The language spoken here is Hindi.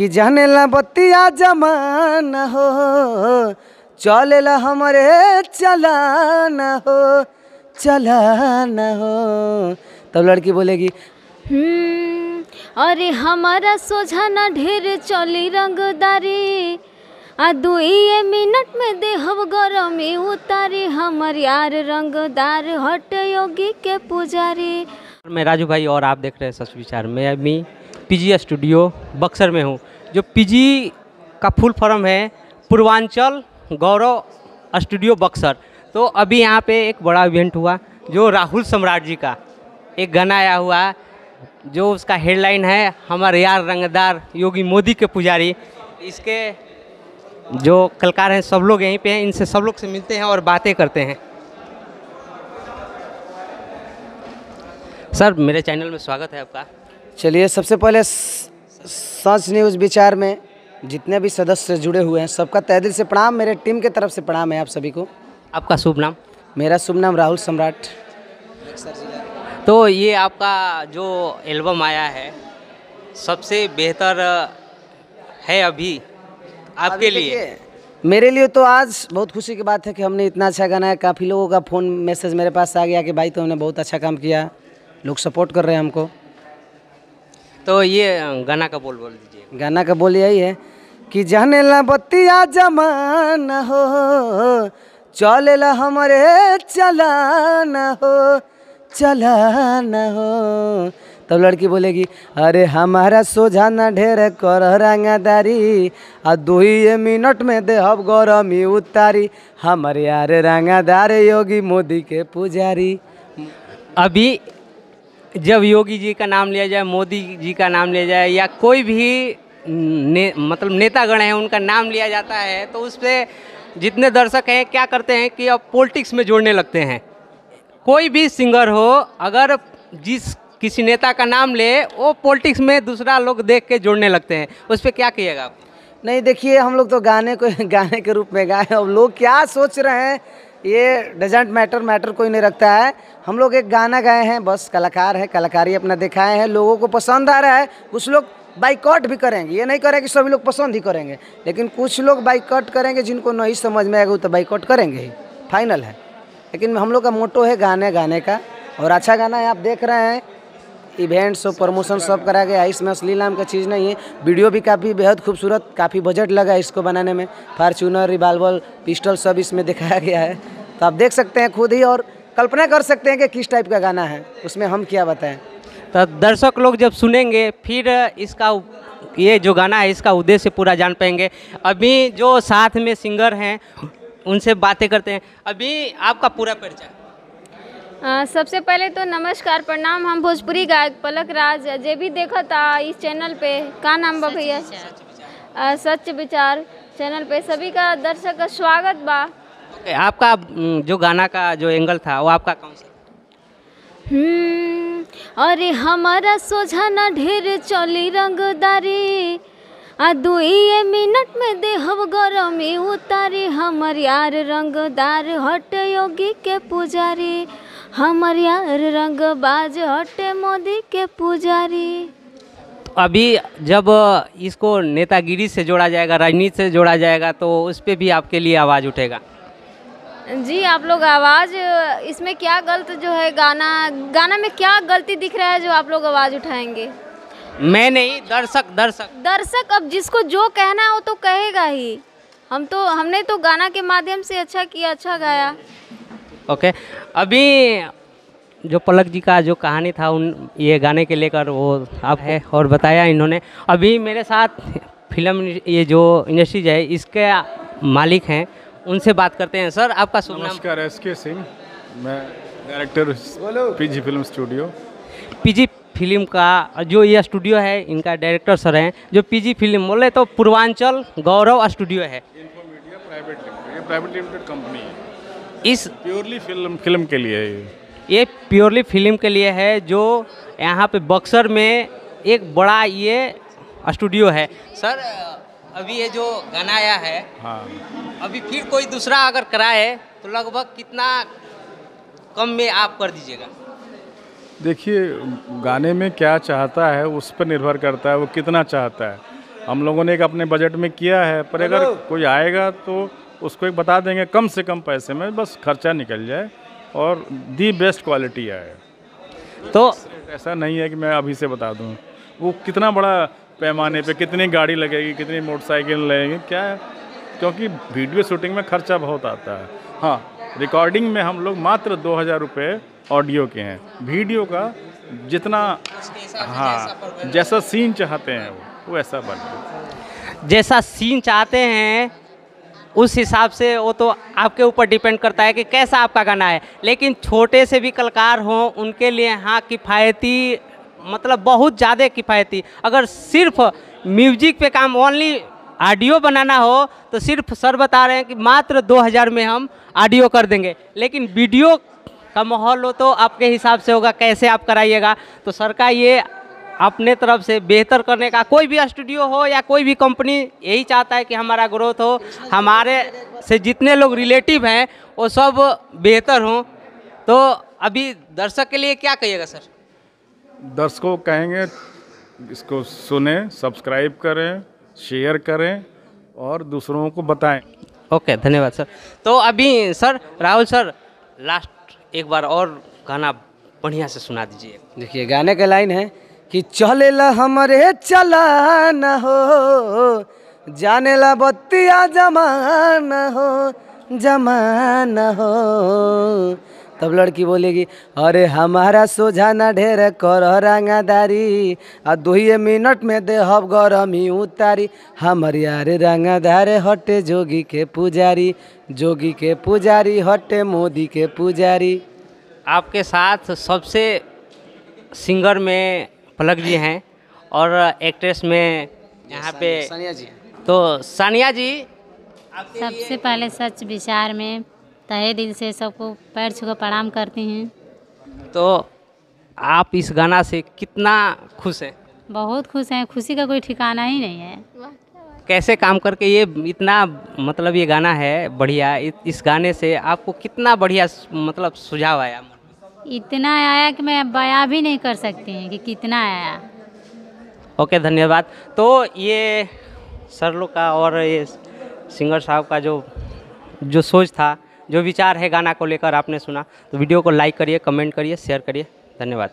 कि जाने ला बत्तिया जमाना हो, चलेला हमारे चलाना हो, चलाना हो। तब लड़की बोलेगी अरे हमारा सोझा ना ढेर चली रंगदारी, आ 2 मिनट में देहब गरमी उतारी, हमर यार रंगदार हट योगी के पुजारी। मैं राजू भाई और आप देख रहे हैं सच विचार। मैं अभी पीजी स्टूडियो बक्सर में हूँ। जो पीजी का फुल फॉर्म है पूर्वांचल गौरव स्टूडियो बक्सर। तो अभी यहाँ पे एक बड़ा इवेंट हुआ जो राहुल सम्राट जी का एक गाना आया हुआ, जो उसका हेडलाइन है हमारे यार रंगदार योगी मोदी के पुजारी। इसके जो कलाकार हैं सब लोग यहीं पे हैं, इनसे सब लोग से मिलते हैं और बातें करते हैं। सर मेरे चैनल में स्वागत है आपका। चलिए, सबसे पहले सच न्यूज़ विचार में जितने भी सदस्य जुड़े हुए हैं सबका तहे दिल से प्रणाम, मेरे टीम की तरफ से प्रणाम है आप सभी को। आपका शुभ नाम? मेरा शुभ नाम राहुल सम्राट। तो ये आपका जो एल्बम आया है सबसे बेहतर है अभी आपके लिए? मेरे लिए तो आज बहुत खुशी की बात है कि हमने इतना अच्छा गाना है। काफ़ी लोगों का फ़ोन मैसेज मेरे पास आ गया कि भाई तुमने बहुत अच्छा काम किया, लोग सपोर्ट कर रहे हैं हमको। तो ये गाना का बोल दीजिए। गाना का बोल यही है कि जाने ला बत्तिया जमाना हो, चलेला हमारे चलाना हो, चलाना हो। तब लड़की बोलेगी अरे हमारा सोझा ना ढेर कर रंगादारी, आ 2 मिनट में देहब गरमी उतारी, हमारे यार रंगादार योगी मोदी के पुजारी। अभी जब योगी जी का नाम लिया जाए, मोदी जी का नाम लिया जाए, या कोई भी मतलब नेतागण हैं उनका नाम लिया जाता है, तो उस पर जितने दर्शक हैं क्या करते हैं कि अब पॉलिटिक्स में जोड़ने लगते हैं। कोई भी सिंगर हो, अगर जिस किसी नेता का नाम ले, वो पॉलिटिक्स में दूसरा लोग देख के जोड़ने लगते हैं। उस पर क्या कहिएगा आप? नहीं, देखिए हम लोग तो गाने को गाने के रूप में गाए। अब लोग क्या सोच रहे हैं ये डजेंट मैटर कोई नहीं रखता है। हम लोग एक गाना गाए हैं, बस कलाकार है, कलाकारी अपना दिखाए हैं, लोगों को पसंद आ रहा है। कुछ लोग बाइकआउट भी करेंगे, ये नहीं करेंगे कि सभी लोग पसंद ही करेंगे, लेकिन कुछ लोग बाइकआउट करेंगे, जिनको नहीं समझ में आएगा वो तो बाइकआउट करेंगे ही, फाइनल है। लेकिन हम लोग का मोटो है गाने का, और अच्छा गाना है। आप देख रहे हैं इवेंट्स और प्रमोशन सब करा गया है, इसमें असली नाम का चीज़ नहीं है। वीडियो भी काफ़ी बेहद खूबसूरत, काफ़ी बजट लगा है इसको बनाने में। फार्चूनर, रिवाल्वर, पिस्टल सब इसमें दिखाया गया है, तो आप देख सकते हैं खुद ही और कल्पना कर सकते हैं कि किस टाइप का गाना है, उसमें हम क्या बताएं। तो दर्शक लोग जब सुनेंगे फिर इसका ये जो गाना है इसका उद्देश्य पूरा जान पाएंगे। अभी जो साथ में सिंगर हैं उनसे बातें करते हैं। अभी आपका पूरा परिचय? सबसे पहले तो नमस्कार प्रणाम, हम भोजपुरी गायक पलक राज। जे भी देखा था इस चैनल पे, का नाम बा भैया? सच विचार चैनल पे सभी का दर्शक का स्वागत बा। आपका जो गाना का जो एंगल था वो आपका कौन सा? अरे हमारा सोझा ना ढेर चली रंगदारी, आ 2 मिनट में देहब गरमी उतारी, हमर यार रंगदार हट योगी के पुजारी, हमर यार रंगबाज हटे मोदी के पुजारी। अभी जब इसको नेतागिरी से जोड़ा जाएगा, राजनीति से जोड़ा जाएगा, तो उस पर भी आपके लिए आवाज़ उठेगा? जी, आप लोग आवाज़, इसमें क्या गलत जो है, गाना में क्या गलती दिख रहा है जो आप लोग आवाज़ उठाएंगे? मैं नहीं, दर्शक अब जिसको जो कहना है वो तो कहेगा ही। हमने तो गाना के माध्यम से अच्छा किया, अच्छा गाया। ओके। अभी जो पलक जी का जो कहानी था ये गाने के लेकर वो आप है और बताया इन्होंने। अभी मेरे साथ फिल्म ये जो इंडस्ट्रीज है इसके मालिक हैं, उनसे बात करते हैं। सर आपका शुभ नाम? नमस्कार, SK सिंह, मैं director PG film studio. PG film का जो ये स्टूडियो है इनका डायरेक्टर सर हैं। जो पीजी फिल्म बोले तो पूर्वांचल गौरव स्टूडियो है, info media private limited company है। इस प्योरली फिल्म के लिए है ये प्योरली फिल्म के लिए है, जो यहाँ पे बक्सर में एक बड़ा ये स्टूडियो है। सर अभी ये जो गाना आया है, हाँ, अभी फिर कोई दूसरा अगर कराए तो लगभग कितना कम में आप कर दीजिएगा? देखिए गाने में क्या चाहता है उस पर निर्भर करता है, वो कितना चाहता है। हम लोगों ने एक अपने बजट में किया है, पर अगर कोई आएगा तो उसको एक बता देंगे कम से कम पैसे में बस खर्चा निकल जाए और दी बेस्ट क्वालिटी आए। तो ऐसा नहीं है कि मैं अभी से बता दूं वो कितना बड़ा पैमाने पे कितनी गाड़ी लगेगी, कितनी मोटरसाइकिल लगेगी, क्या है, क्योंकि वीडियो शूटिंग में खर्चा बहुत आता है। हाँ, रिकॉर्डिंग में हम लोग मात्र 2000 रुपये ऑडियो के हैं, वीडियो का जितना हाँ जैसा सीन चाहते हैं वो वैसा बने। जैसा सीन चाहते हैं उस हिसाब से वो तो आपके ऊपर डिपेंड करता है कि कैसा आपका गाना है। लेकिन छोटे से भी कलाकार हों उनके लिए हाँ किफ़ायती, मतलब बहुत ज़्यादा किफ़ायती। अगर सिर्फ म्यूजिक पे काम ओनली ऑडियो बनाना हो तो सिर्फ सर बता रहे हैं कि मात्र 2000 में हम ऑडियो कर देंगे। लेकिन वीडियो का माहौल हो तो आपके हिसाब से होगा, कैसे आप कराइएगा। तो सर का ये अपने तरफ से बेहतर करने का, कोई भी स्टूडियो हो या कोई भी कंपनी यही चाहता है कि हमारा ग्रोथ हो, हमारे से जितने लोग रिलेटिव हैं वो सब बेहतर हों। तो अभी दर्शक के लिए क्या कहिएगा सर? दर्शकों को कहेंगे इसको सुने, सब्सक्राइब करें, शेयर करें और दूसरों को बताएं। ओके, धन्यवाद सर। तो अभी सर राहुल सर लास्ट एक बार और गाना बढ़िया से सुना दीजिए। देखिए गाने का लाइन है कि चलेला हमरे चला न हो, जानेला बत्तिया जमाना हो, जमाना हो। तब लड़की बोलेगी अरे हमारा सोझा ना ढेर कर रंगादारी, आ 2 मिनट में दे हब गरमी उतारी। हमर यार रंगादारे हटे जोगी के पुजारी, जोगी के पुजारी हटे मोदी के पुजारी। आपके साथ सबसे सिंगर में पलक जी हैं और एक्ट्रेस में यहाँ पे सानिया जी। तो सानिया जी सबसे पहले सच विचार में तहे दिल से सबको पैर छू कर प्रणाम करती हैं। तो आप इस गाना से कितना खुश हैं? बहुत खुश हैं, खुशी का कोई ठिकाना ही नहीं है। कैसे काम करके ये इतना, मतलब ये गाना है बढ़िया, इस गाने से आपको कितना बढ़िया मतलब सुझाव आया? इतना आया कि मैं बयां भी नहीं कर सकती हूँ कि कितना आया। ओके, धन्यवाद। तो ये सर लोग का और ये सिंगर साहब का जो सोच था, जो विचार है गाना को लेकर आपने सुना। तो वीडियो को लाइक करिए, कमेंट करिए, शेयर करिए। धन्यवाद।